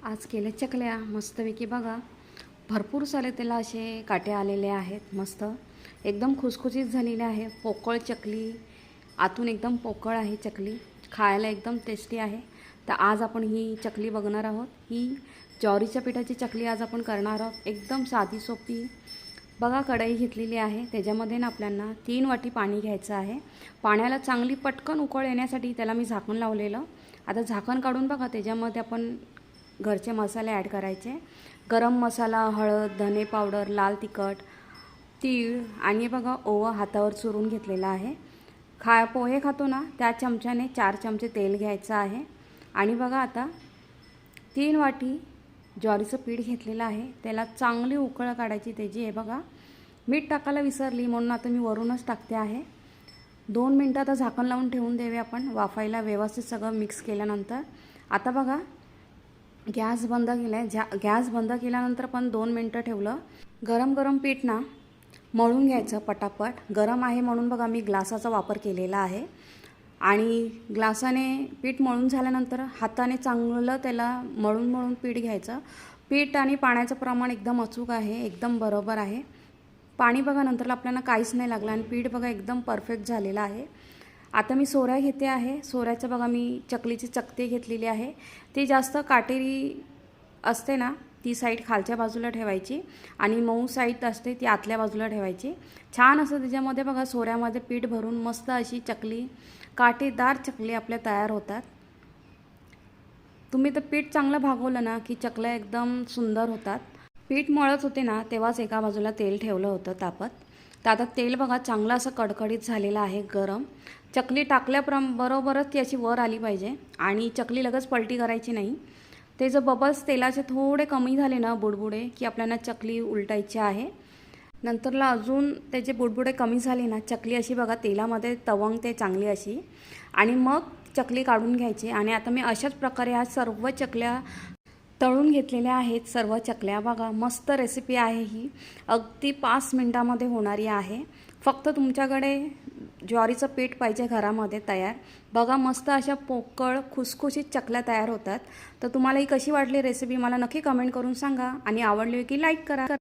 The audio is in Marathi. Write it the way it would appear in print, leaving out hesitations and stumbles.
आज केले चकल्या मस्तपैकी बघा. भरपूर सारे त्याला असे काटे आलेले आहेत. मस्त एकदम खुसखुशीत झालेले आहे. पोकळ चकली, आतून एकदम पोकळ आहे चकली, खायला एकदम टेस्टी आहे. तर आज आपण ही चकली बघणार आहोत. ही ज्वारीच्या पिठाची चकली आज आपण करणार आहोत. एकदम साधी सोपी. बघा, कढई घेतलेली आहे. त्याच्यामध्ये ना आपल्याला 3 वाटी पाणी घ्यायचं आहे. पाण्याला चांगली पटकन उकळ येण्यासाठी त्याला मी झाकण लावलेलं. आता झाकण काढून बघा, त्याच्यामध्ये आपण घरचे मसाले ॲड करायचे. गरम मसाला, हळद, धने पावडर, लाल तिखट, तीळ आणि बघा ओवा हातावर चुरून घेतलेला आहे. पोहे खातो ना त्या चमच्याने 4 चमचे तेल घ्यायचं आहे. आणि बघा आता 3 वाटी ज्वारीचं पीठ घेतलेलं आहे. त्याला चांगली उकळ काढायची त्याची. हे बघा, मीठ टाकायला विसरली म्हणून आता मी वरूनच टाकते आहे. 2 मिनटं आता झाकण लावून ठेवून देवे आपण वाफायला. व्यवस्थित सगळं मिक्स केल्यानंतर आता बघा गॅस बंद केला आहे. गॅस बंद केल्यानंतर पण 2 मिनटं ठेवलं. गरम पीठ ना मळून घ्यायचं पटापट. गरम आहे म्हणून बघा मी ग्लासाचा वापर केलेला आहे. आणि ग्लासाने पीठ मळून झाल्यानंतर हाताने चांगलं त्याला मळून पीठ घ्यायचं. पीठ आणि पाण्याचं प्रमाण एकदम अचूक आहे, एकदम बरोबर आहे. पाणी बघा नंतरला आपल्याला काहीच नाही लागलं आणि पीठ बघा एकदम परफेक्ट झालेलं आहे. आता मी सोऱ्या घेते आहे. सोऱ्याचं बघा मी चकलीची चकती घेतलेली आहे. ती जास्त काटेरी असते ना ती साईड खालच्या बाजूला ठेवायची आणि मऊ साईड असते ती आतल्या बाजूला ठेवायची. छान असं त्याच्यामध्ये बघा सोऱ्यामध्ये पीठ भरून मस्त अशी चकली, काटेदार चकली आपल्या तयार होतात. तुम्ही तर पीठ चांगलं भागवलं ना की चकल्या एकदम सुंदर होतात. पीठ मळत होते ना तेव्हाच एका बाजूला तेल ठेवलं होतं तापत. तर आता तेल बघा चांगलं असं कडकडीत झालेलं आहे गरम. चकली बरोबरच ती अशी वर आली पाहिजे आणि चकली लगेच पलटी करायची नाही. ते जर बबल्स तेलाचे थोडे कमी झाले ना बुडबुडे की आपल्याला चकली उलटायची आहे. नंतरला अजून त्याचे बुडबुडे कमी झाले ना चकली अशी बघा तेलामध्ये तवंगते चांगली अशी. आणि मग चकली काढून घ्यायची. आणि आता मी अशाच प्रकारे ह्या सर्व चकल्या तळून घेतलेल्या आहेत. सर्व चकल्या बघा मस्त रेसिपी आहे ही. अगदी 5 मिनटामध्ये होणारी आहे. फक्त तुमच्याकडे ज्वारीचं पीठ पाहिजे घरामध्ये तयार. बघा मस्त अशा पोकळ खुसखुशीत चकल्या तयार होतात. तर तुम्हाला ही कशी वाटली रेसिपी मला नक्की कमेंट करून सांगा आणि आवडली की लाईक करा.